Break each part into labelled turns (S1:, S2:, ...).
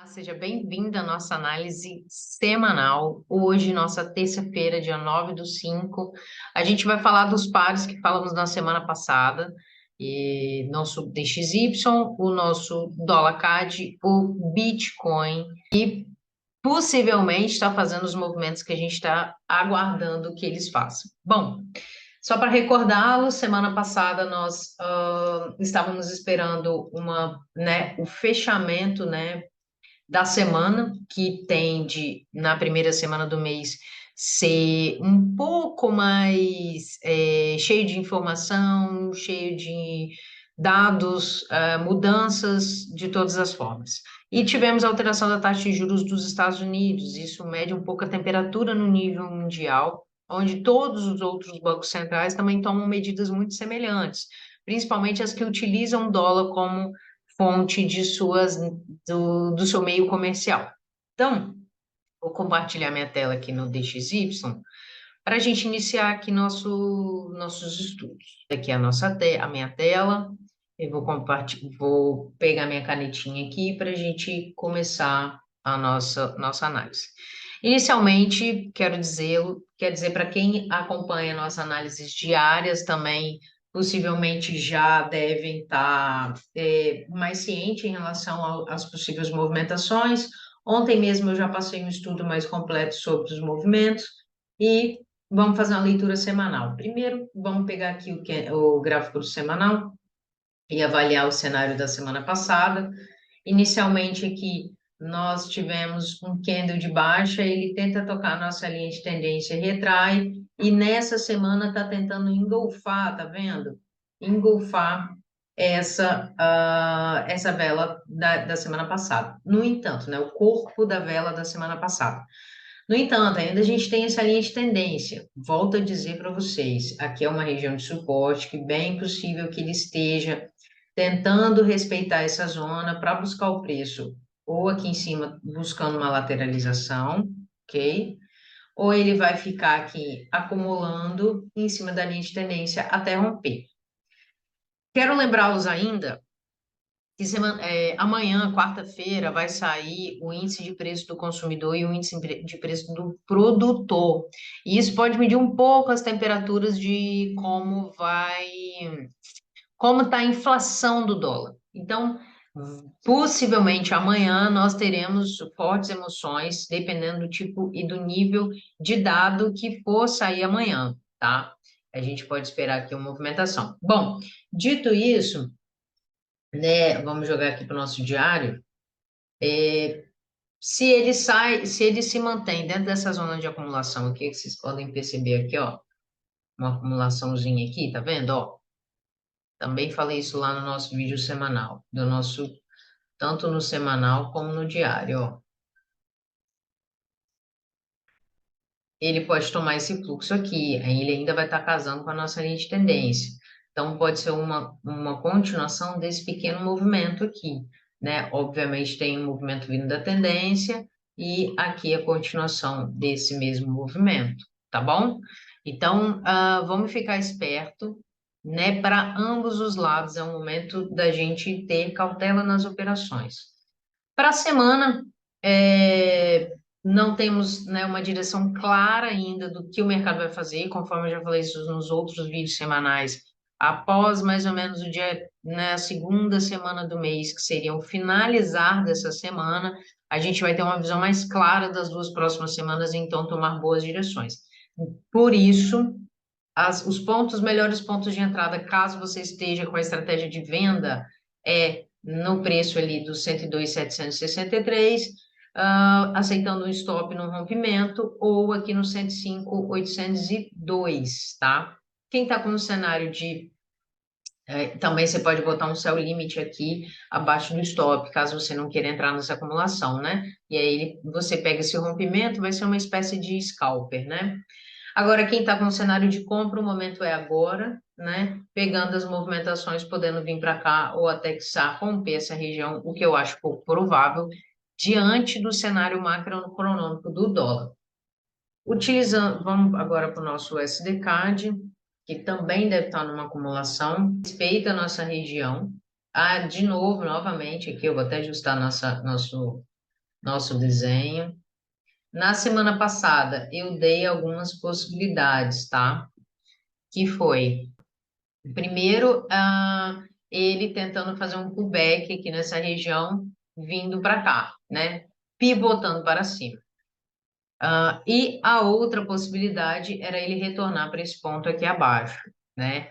S1: Seja bem-vinda à nossa análise semanal. Hoje, nossa terça-feira, dia 9/5, a gente vai falar dos pares que falamos na semana passada, e nosso DXY, o nosso dólar CAD, o Bitcoin, possivelmente está fazendo os movimentos que a gente está aguardando que eles façam. Bom, só para recordá-lo, semana passada nós estávamos esperando o fechamento, né, da semana, que tende, na primeira semana do mês, ser um pouco mais cheio de informação, cheio de dados, mudanças de todas as formas. E tivemos a alteração da taxa de juros dos Estados Unidos, isso mede um pouco a temperatura no nível mundial, onde todos os outros bancos centrais também tomam medidas muito semelhantes, principalmente as que utilizam o dólar como fonte do seu meio comercial. Então, vou compartilhar minha tela aqui no DXY para a gente iniciar aqui nossos estudos. Aqui é a minha tela. Eu vou pegar minha canetinha aqui para a gente começar a nossa análise. Inicialmente, quer dizer para quem acompanha nossas análises diárias também, possivelmente já devem estar mais ciente em relação às possíveis movimentações. Ontem mesmo eu já passei um estudo mais completo sobre os movimentos e vamos fazer uma leitura semanal. Primeiro, vamos pegar aqui o gráfico do semanal e avaliar o cenário da semana passada. Inicialmente aqui nós tivemos um candle de baixa, ele tenta tocar a nossa linha de tendência e retrai, e nessa semana está tentando engolfar, tá vendo? Engolfar essa vela da semana passada. No entanto, né, o corpo da vela da semana passada. No entanto, ainda a gente tem essa linha de tendência. Volto a dizer para vocês, aqui é uma região de suporte que bem possível que ele esteja tentando respeitar essa zona para buscar o preço, ou aqui em cima buscando uma lateralização, ok? Ou ele vai ficar aqui acumulando em cima da linha de tendência até romper. Quero lembrá-los ainda que amanhã, quarta-feira, vai sair o índice de preço do consumidor e o índice de preço do produtor. E isso pode medir um pouco as temperaturas de como está a inflação do dólar. Então, possivelmente amanhã nós teremos fortes emoções, dependendo do tipo e do nível de dado que for sair amanhã, tá? A gente pode esperar aqui uma movimentação. Bom, dito isso, né, vamos jogar aqui para o nosso diário. Se ele se mantém dentro dessa zona de acumulação aqui, que vocês podem perceber aqui, ó, uma acumulaçãozinha aqui, tá vendo, ó? Também falei isso lá no nosso vídeo semanal, tanto no semanal como no diário, ó. Ele pode tomar esse fluxo aqui, aí ele ainda vai estar casando com a nossa linha de tendência. Então, pode ser uma continuação desse pequeno movimento aqui, né? Obviamente, tem um movimento vindo da tendência e aqui a continuação desse mesmo movimento, tá bom? Então, vamos ficar esperto, né? Para ambos os lados, é o momento da gente ter cautela nas operações. Para a semana, não temos, né, uma direção clara ainda do que o mercado vai fazer, conforme eu já falei isso nos outros vídeos semanais. Após mais ou menos o dia, né, a segunda semana do mês, que seria o finalizar dessa semana, a gente vai ter uma visão mais clara das duas próximas semanas e então tomar boas direções. Por isso, os melhores pontos de entrada, caso você esteja com a estratégia de venda, é no preço ali dos 102.763, aceitando um stop no rompimento, ou aqui no 105.802, tá? Quem está com um cenário também você pode botar um sell limit aqui abaixo do stop, caso você não queira entrar nessa acumulação, né? E aí você pega esse rompimento, vai ser uma espécie de scalper, né? Agora, quem está com um cenário de compra, o momento é agora, né? Pegando as movimentações, podendo vir para cá ou até que romper essa região, o que eu acho pouco provável, diante do cenário macroeconômico do dólar. Vamos agora para o nosso USD-CAD, que também deve estar numa acumulação, respeita a nossa região. De novo, novamente, aqui eu vou até ajustar nosso nosso desenho. Na semana passada, eu dei algumas possibilidades, tá? Que foi, primeiro, ele tentando fazer um pullback aqui nessa região, vindo para cá, né? Pivotando para cima. E a outra possibilidade era ele retornar para esse ponto aqui abaixo, né?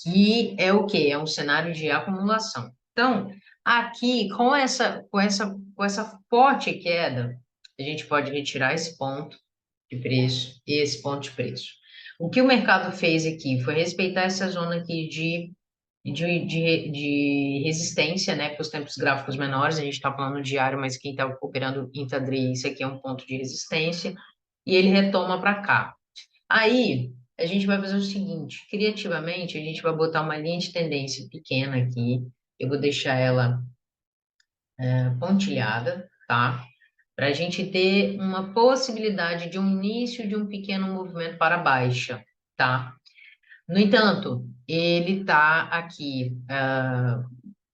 S1: Que é o quê? É um cenário de acumulação. Então, aqui, com essa forte queda, a gente pode retirar esse ponto de preço e esse ponto de preço. O que o mercado fez aqui foi respeitar essa zona aqui de resistência, né, para os tempos gráficos menores. A gente está falando diário, mas quem está operando intraday, isso aqui é um ponto de resistência, e ele retoma para cá. Aí, a gente vai fazer o seguinte, criativamente, a gente vai botar uma linha de tendência pequena aqui, eu vou deixar ela pontilhada, tá? Para a gente ter uma possibilidade de um início de um pequeno movimento para baixa, tá? No entanto, ele está aqui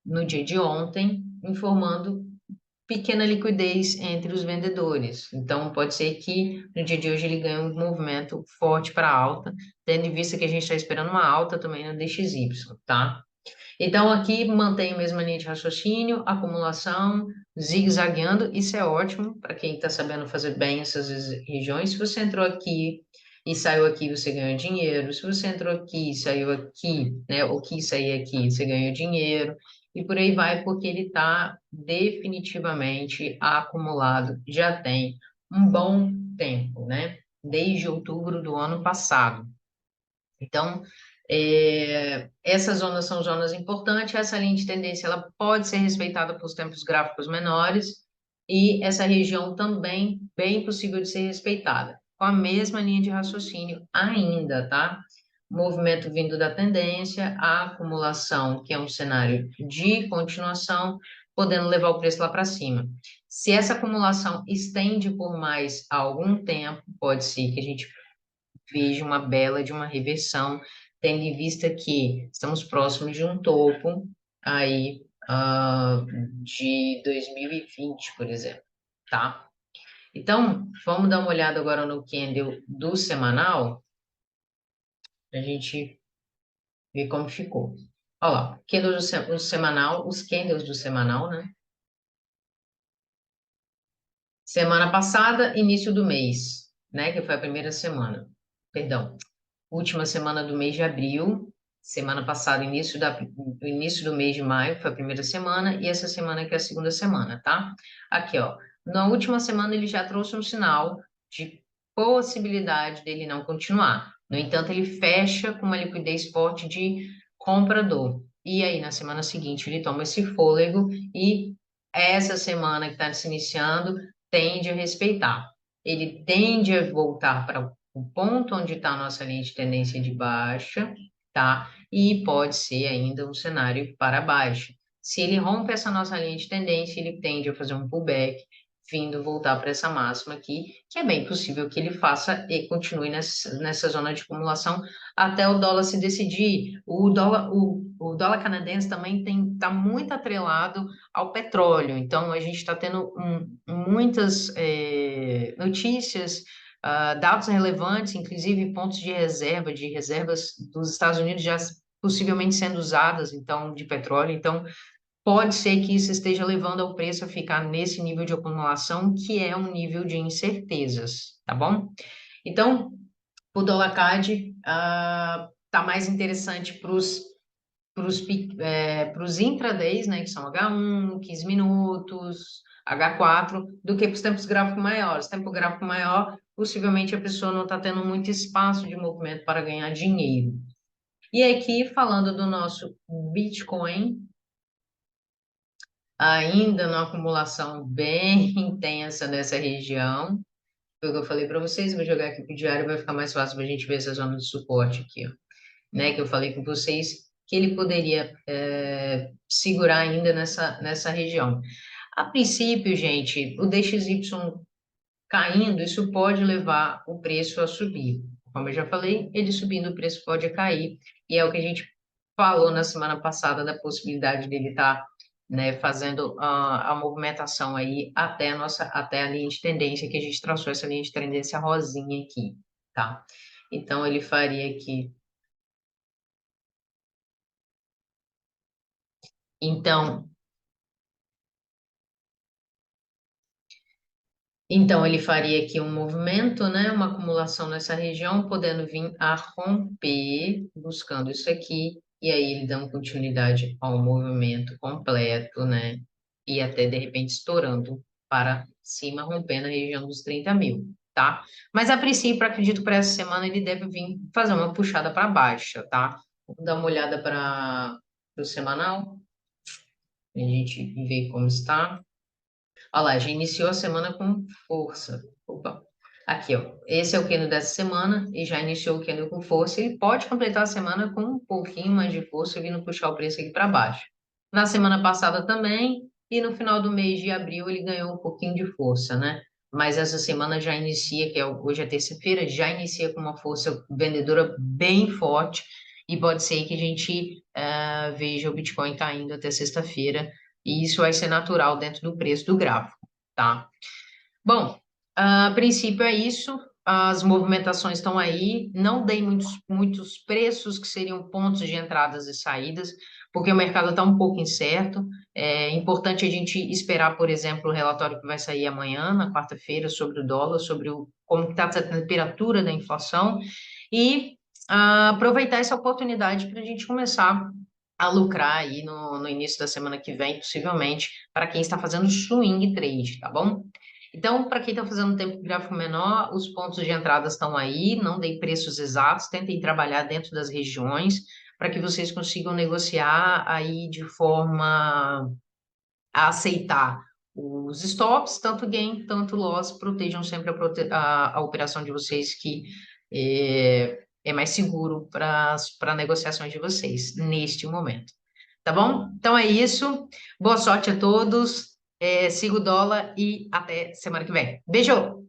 S1: no dia de ontem, informando pequena liquidez entre os vendedores. Então, pode ser que no dia de hoje ele ganhe um movimento forte para alta, tendo em vista que a gente está esperando uma alta também no DXY, tá? Então, aqui mantém a mesma linha de raciocínio, acumulação, zigue-zagueando, isso é ótimo para quem está sabendo fazer bem essas regiões. Se você entrou aqui e saiu aqui, você ganha dinheiro. Se você entrou aqui e saiu aqui, né, ou quis sair aqui, você ganha dinheiro. E por aí vai, porque ele está definitivamente acumulado, já tem um bom tempo, né? Desde outubro do ano passado. Então, essas zonas são zonas importantes, essa linha de tendência ela pode ser respeitada por tempos gráficos menores e essa região também bem possível de ser respeitada, com a mesma linha de raciocínio ainda, tá? Movimento vindo da tendência, a acumulação, que é um cenário de continuação, podendo levar o preço lá para cima. Se essa acumulação estende por mais algum tempo, pode ser que a gente vejo uma bela de uma reversão, tendo em vista que estamos próximos de um topo aí de 2020, por exemplo, tá? Então, vamos dar uma olhada agora no candle do semanal, para a gente ver como ficou. Olha lá, candle do semanal, os candles do semanal, né? Semana passada, início do mês, né? Que foi a primeira semana. Perdão, última semana do mês de abril, semana passada, início do mês de maio, foi a primeira semana, e essa semana que é a segunda semana, tá? Aqui, ó, na última semana ele já trouxe um sinal de possibilidade dele não continuar. No entanto, ele fecha com uma liquidez forte de comprador. E aí, na semana seguinte, ele toma esse fôlego e essa semana que está se iniciando tende a respeitar. Ele tende a voltar para o ponto onde está a nossa linha de tendência de baixa, tá? E pode ser ainda um cenário para baixa. Se ele rompe essa nossa linha de tendência, ele tende a fazer um pullback, vindo voltar para essa máxima aqui, que é bem possível que ele faça e continue nessa zona de acumulação até o dólar se decidir. O dólar canadense também está muito atrelado ao petróleo, então a gente está tendo muitas notícias, dados relevantes, inclusive pontos de reserva, de reservas dos Estados Unidos já possivelmente sendo usadas, então, de petróleo. Então, pode ser que isso esteja levando ao preço a ficar nesse nível de acumulação, que é um nível de incertezas, tá bom? Então, o dólar CAD tá mais interessante para os intradays, né, que são H1, 15 minutos, H4, do que para os tempos gráficos maiores. Tempo gráfico maior, possivelmente a pessoa não está tendo muito espaço de movimento para ganhar dinheiro. E aqui, falando do nosso Bitcoin, ainda numa acumulação bem intensa nessa região. Foi o que eu falei para vocês, vou jogar aqui para o diário, vai ficar mais fácil para a gente ver essa zona de suporte aqui, ó, né? Que eu falei com vocês que ele poderia segurar ainda nessa região. A princípio, gente, o DXY caindo, isso pode levar o preço a subir. Como eu já falei, ele subindo, o preço pode cair, e é o que a gente falou na semana passada da possibilidade dele estar né, fazendo a movimentação aí até a linha de tendência, que a gente traçou essa linha de tendência rosinha aqui, tá? Então, ele faria aqui. Então, Então, ele faria aqui um movimento, né, uma acumulação nessa região, podendo vir a romper, buscando isso aqui, e aí ele dando continuidade ao movimento completo, né, e até de repente estourando para cima, rompendo a região dos 30 mil, tá? Mas a princípio, acredito que para essa semana ele deve vir fazer uma puxada para baixa, tá? Vamos dar uma olhada para o semanal, a gente ver como está. Olha lá, já iniciou a semana com força. Opa. Aqui, ó. Esse é o candle dessa semana e já iniciou o candle com força. Ele pode completar a semana com um pouquinho mais de força, vindo puxar o preço aqui para baixo. Na semana passada também, e no final do mês de abril ele ganhou um pouquinho de força, né? Mas essa semana já inicia, hoje é terça-feira, já inicia com uma força vendedora bem forte. E pode ser que a gente veja o Bitcoin caindo até sexta-feira e isso vai ser natural dentro do preço do gráfico, tá? Bom, a princípio é isso. As movimentações estão aí. Não dei muitos preços que seriam pontos de entradas e saídas, porque o mercado está um pouco incerto. É importante a gente esperar, por exemplo, o relatório que vai sair amanhã, na quarta-feira, sobre o dólar, sobre como está a temperatura da inflação, e aproveitar essa oportunidade para a gente começar a lucrar aí no início da semana que vem, possivelmente, para quem está fazendo swing trade, tá bom? Então, para quem está fazendo tempo gráfico menor, os pontos de entrada estão aí, não dei preços exatos, tentem trabalhar dentro das regiões para que vocês consigam negociar aí de forma a aceitar os stops, tanto gain, tanto loss, protejam sempre a operação de vocês, que é mais seguro para negociações de vocês neste momento. Tá bom? Então é isso. Boa sorte a todos. Siga o dólar e até semana que vem. Beijo!